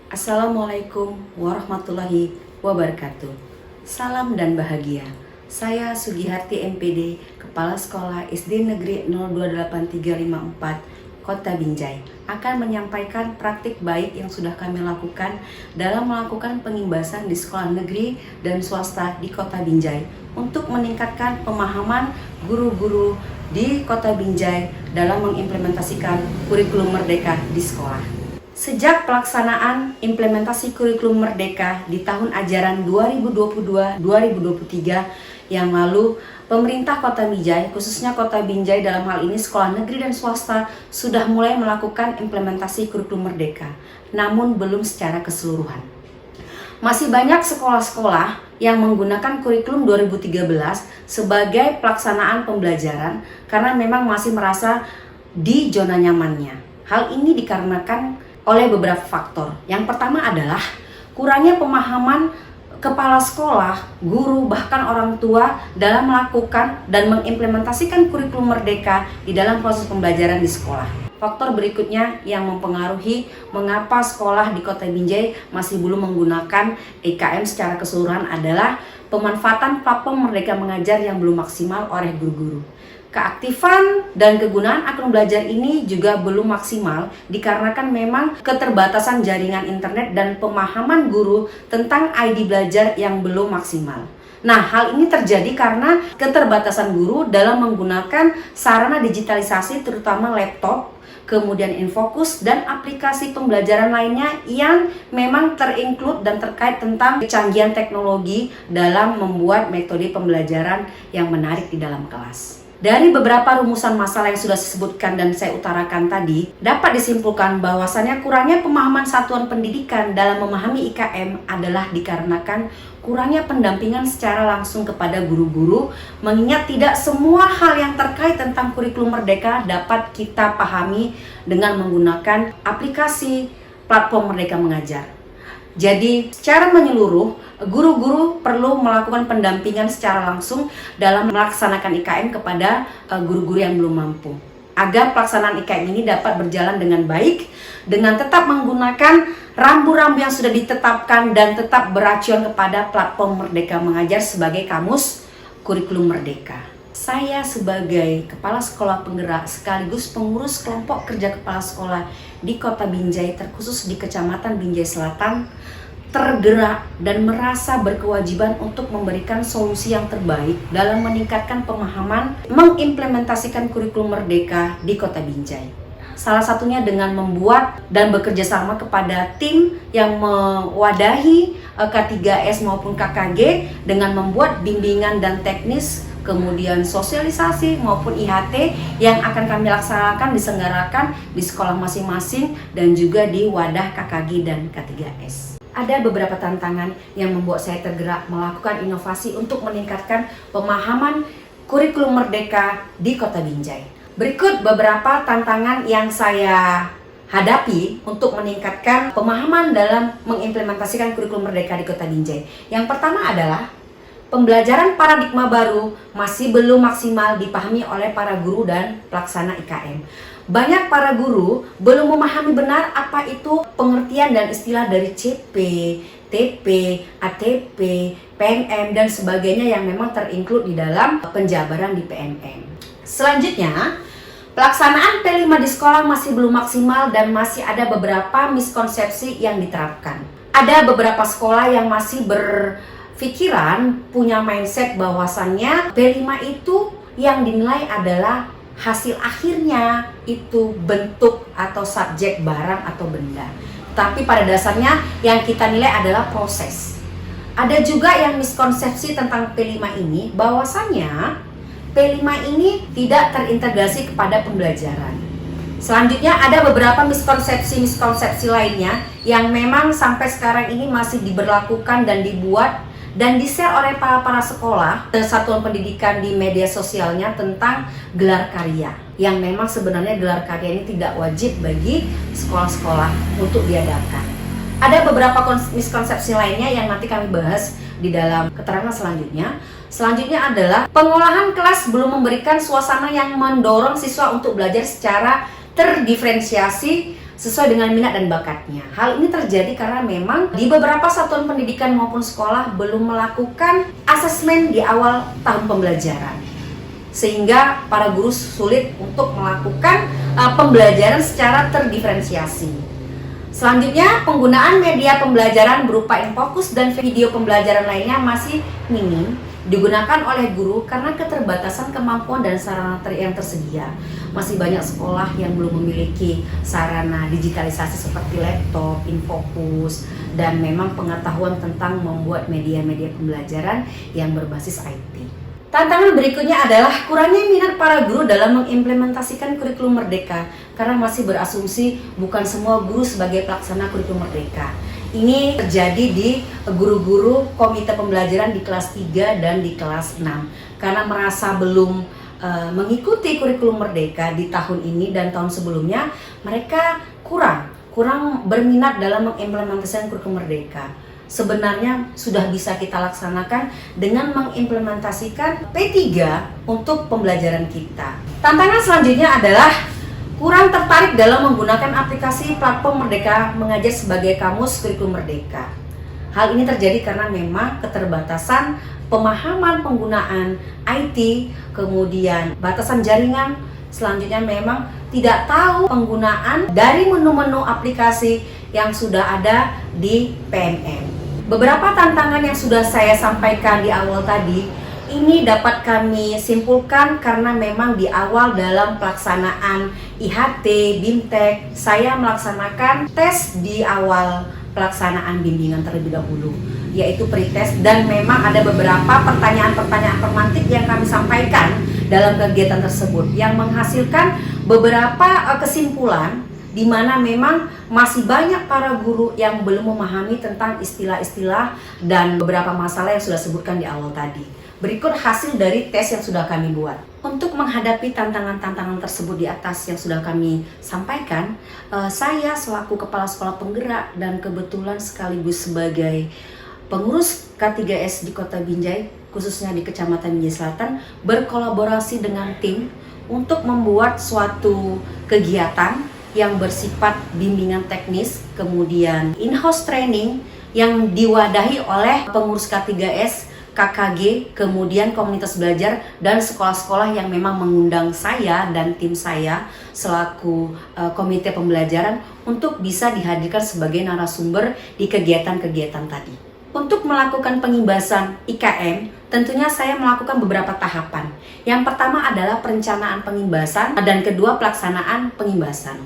Assalamualaikum warahmatullahi wabarakatuh. Salam dan bahagia. Saya Sugiharti MPD, Kepala Sekolah SD Negeri 028354 Kota Binjai, akan menyampaikan praktik baik yang sudah kami lakukan dalam melakukan pengimbasan di sekolah negeri dan swasta di Kota Binjai untuk meningkatkan pemahaman guru-guru di Kota Binjai dalam mengimplementasikan kurikulum merdeka di sekolah. Sejak pelaksanaan implementasi kurikulum merdeka di tahun ajaran 2022-2023 yang lalu, pemerintah Kota Binjai, khususnya Kota Binjai dalam hal ini sekolah negeri dan swasta, sudah mulai melakukan implementasi kurikulum merdeka, namun belum secara keseluruhan. Masih banyak sekolah-sekolah yang menggunakan kurikulum 2013 sebagai pelaksanaan pembelajaran karena memang masih merasa di zona nyamannya. Hal ini dikarenakan oleh beberapa faktor. Yang pertama adalah kurangnya pemahaman kepala sekolah, guru, bahkan orang tua dalam melakukan dan mengimplementasikan kurikulum merdeka di dalam proses pembelajaran di sekolah. Faktor berikutnya yang mempengaruhi mengapa sekolah di Kota Binjai masih belum menggunakan IKM secara keseluruhan adalah pemanfaatan platform Merdeka Mengajar yang belum maksimal oleh guru-guru. Keaktifan dan kegunaan akun belajar ini juga belum maksimal dikarenakan memang keterbatasan jaringan internet dan pemahaman guru tentang ID belajar yang belum maksimal. Nah, hal ini terjadi karena keterbatasan guru dalam menggunakan sarana digitalisasi terutama laptop, kemudian Infocus dan aplikasi pembelajaran lainnya yang memang terinclude dan terkait tentang kecanggihan teknologi dalam membuat metode pembelajaran yang menarik di dalam kelas. Dari beberapa rumusan masalah yang sudah disebutkan dan saya utarakan tadi, dapat disimpulkan bahwasannya kurangnya pemahaman satuan pendidikan dalam memahami IKM adalah dikarenakan kurangnya pendampingan secara langsung kepada guru-guru, mengingat tidak semua hal yang terkait tentang kurikulum merdeka dapat kita pahami dengan menggunakan aplikasi platform Merdeka Mengajar. Jadi, secara menyeluruh, guru-guru perlu melakukan pendampingan secara langsung dalam melaksanakan IKM kepada guru-guru yang belum mampu. Agar pelaksanaan IKM ini dapat berjalan dengan baik, dengan tetap menggunakan rambu-rambu yang sudah ditetapkan dan tetap beracuan kepada platform Merdeka Mengajar sebagai kamus kurikulum merdeka. Saya sebagai Kepala Sekolah Penggerak sekaligus pengurus kelompok kerja kepala sekolah di Kota Binjai, terkhusus di Kecamatan Binjai Selatan, tergerak dan merasa berkewajiban untuk memberikan solusi yang terbaik dalam meningkatkan pemahaman mengimplementasikan kurikulum merdeka di Kota Binjai. Salah satunya dengan membuat dan bekerja sama kepada tim yang mewadahi K3S maupun KKG dengan membuat bimbingan dan teknis, kemudian sosialisasi maupun IHT yang akan kami laksanakan diselenggarakan di sekolah masing-masing dan juga di wadah KKG dan K3S. Ada beberapa tantangan yang membuat saya tergerak melakukan inovasi untuk meningkatkan pemahaman kurikulum merdeka di Kota Binjai. Berikut beberapa tantangan yang saya hadapi untuk meningkatkan pemahaman dalam mengimplementasikan kurikulum merdeka di Kota Binjai. Yang pertama adalah pembelajaran paradigma baru masih belum maksimal dipahami oleh para guru dan pelaksana IKM. Banyak para guru belum memahami benar apa itu pengertian dan istilah dari CP, TP, ATP, PNM, dan sebagainya yang memang terinclude di dalam penjabaran di PNM. Selanjutnya, pelaksanaan P5 di sekolah masih belum maksimal dan masih ada beberapa miskonsepsi yang diterapkan. Ada beberapa sekolah yang masih berpikiran, punya mindset bahwasannya P5 itu yang dinilai adalah hasil akhirnya itu bentuk atau subjek barang atau benda. Tapi pada dasarnya yang kita nilai adalah proses. Ada juga yang miskonsepsi tentang P5 ini bahwasannya P5 ini tidak terintegrasi kepada pembelajaran. Selanjutnya ada beberapa miskonsepsi lainnya yang memang sampai sekarang ini masih diberlakukan dan dibuat dan di-share oleh para sekolah dan satuan pendidikan di media sosialnya tentang gelar karya, yang memang sebenarnya gelar karya ini tidak wajib bagi sekolah-sekolah untuk diadakan. Ada beberapa miskonsepsi lainnya yang nanti kami bahas di dalam keterangan selanjutnya. Selanjutnya adalah pengolahan kelas belum memberikan suasana yang mendorong siswa untuk belajar secara terdiferensiasi sesuai dengan minat dan bakatnya. Hal ini terjadi karena memang di beberapa satuan pendidikan maupun sekolah belum melakukan asesmen di awal tahun pembelajaran, sehingga para guru sulit untuk melakukan pembelajaran secara terdiferensiasi. Selanjutnya, penggunaan media pembelajaran berupa infokus dan video pembelajaran lainnya masih minim digunakan oleh guru karena keterbatasan kemampuan dan sarana yang tersedia. Masih banyak sekolah yang belum memiliki sarana digitalisasi seperti laptop, infokus, dan memang pengetahuan tentang membuat media-media pembelajaran yang berbasis IT. Tantangan berikutnya adalah kurangnya minat para guru dalam mengimplementasikan kurikulum Merdeka karena masih berasumsi bukan semua guru sebagai pelaksana kurikulum Merdeka. Ini terjadi di guru-guru komite pembelajaran di kelas 3 dan di kelas 6 karena merasa belum mengikuti kurikulum Merdeka di tahun ini dan tahun sebelumnya. Mereka kurang berminat dalam mengimplementasikan kurikulum Merdeka. Sebenarnya sudah bisa kita laksanakan dengan mengimplementasikan P3 untuk pembelajaran kita. Tantangan selanjutnya adalah kurang tertarik dalam menggunakan aplikasi platform Merdeka Mengajar sebagai kamus kurikulum Merdeka. Hal ini terjadi karena memang keterbatasan pemahaman penggunaan IT, kemudian batasan jaringan. Selanjutnya memang tidak tahu penggunaan dari menu-menu aplikasi yang sudah ada di PMM. Beberapa tantangan yang sudah saya sampaikan di awal tadi ini dapat kami simpulkan karena memang di awal dalam pelaksanaan IHT, BIMTEK, saya melaksanakan tes di awal pelaksanaan bimbingan terlebih dahulu, yaitu pretest, dan memang ada beberapa pertanyaan-pertanyaan pemantik yang kami sampaikan dalam kegiatan tersebut yang menghasilkan beberapa kesimpulan di mana memang masih banyak para guru yang belum memahami tentang istilah-istilah dan beberapa masalah yang sudah sebutkan di awal tadi. Berikut hasil dari tes yang sudah kami buat. Untuk menghadapi tantangan-tantangan tersebut di atas yang sudah kami sampaikan, saya selaku Kepala Sekolah Penggerak dan kebetulan sekaligus sebagai pengurus K3S di Kota Binjai, khususnya di Kecamatan Binjai Selatan, berkolaborasi dengan tim untuk membuat suatu kegiatan yang bersifat bimbingan teknis, kemudian in-house training yang diwadahi oleh pengurus K3S, KKG, kemudian komunitas belajar dan sekolah-sekolah yang memang mengundang saya dan tim saya selaku komite pembelajaran untuk bisa dihadirkan sebagai narasumber di kegiatan-kegiatan tadi. Untuk melakukan pengimbasan IKM, tentunya saya melakukan beberapa tahapan. Yang pertama adalah perencanaan pengimbasan dan kedua pelaksanaan pengimbasan.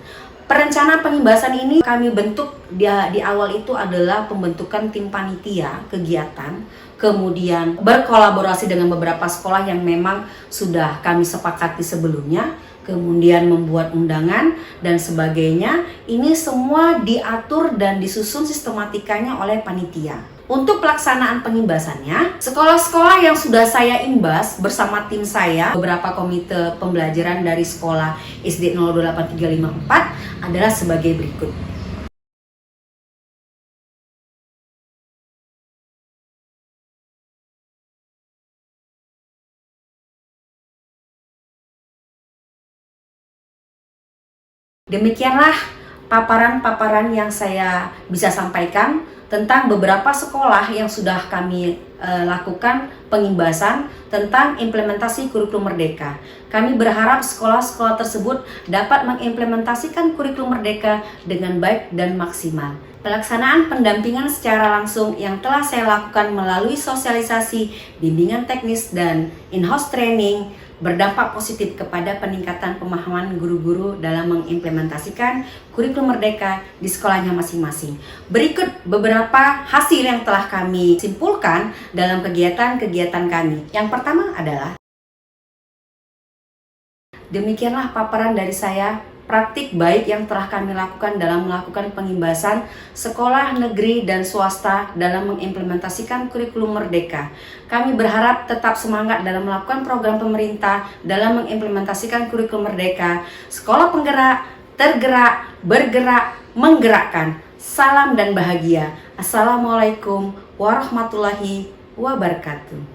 Perencanaan pengimbasan ini kami bentuk di awal itu adalah pembentukan tim panitia kegiatan, kemudian berkolaborasi dengan beberapa sekolah yang memang sudah kami sepakati sebelumnya, kemudian membuat undangan dan sebagainya. Ini semua diatur dan disusun sistematikanya oleh panitia. Untuk pelaksanaan pengimbasannya, sekolah-sekolah yang sudah saya imbas bersama tim saya, beberapa komite pembelajaran dari sekolah SD 028354 adalah sebagai berikut. Demikianlah paparan-paparan yang saya bisa sampaikan tentang beberapa sekolah yang sudah kami lakukan pengimbasan tentang implementasi kurikulum Merdeka. Kami berharap sekolah-sekolah tersebut dapat mengimplementasikan kurikulum Merdeka dengan baik dan maksimal. Pelaksanaan pendampingan secara langsung yang telah saya lakukan melalui sosialisasi, bimbingan teknis, dan in-house training berdampak positif kepada peningkatan pemahaman guru-guru dalam mengimplementasikan kurikulum Merdeka di sekolahnya masing-masing. Berikut beberapa hasil yang telah kami simpulkan dalam kegiatan-kegiatan kami. Yang pertama adalah, demikianlah paparan dari saya praktik baik yang telah kami lakukan dalam melakukan pengimbasan sekolah negeri dan swasta dalam mengimplementasikan kurikulum Merdeka. Kami berharap tetap semangat dalam melakukan program pemerintah dalam mengimplementasikan kurikulum Merdeka. Sekolah penggerak, tergerak, bergerak, menggerakkan. Salam dan bahagia. Assalamualaikum warahmatullahi wabarakatuh.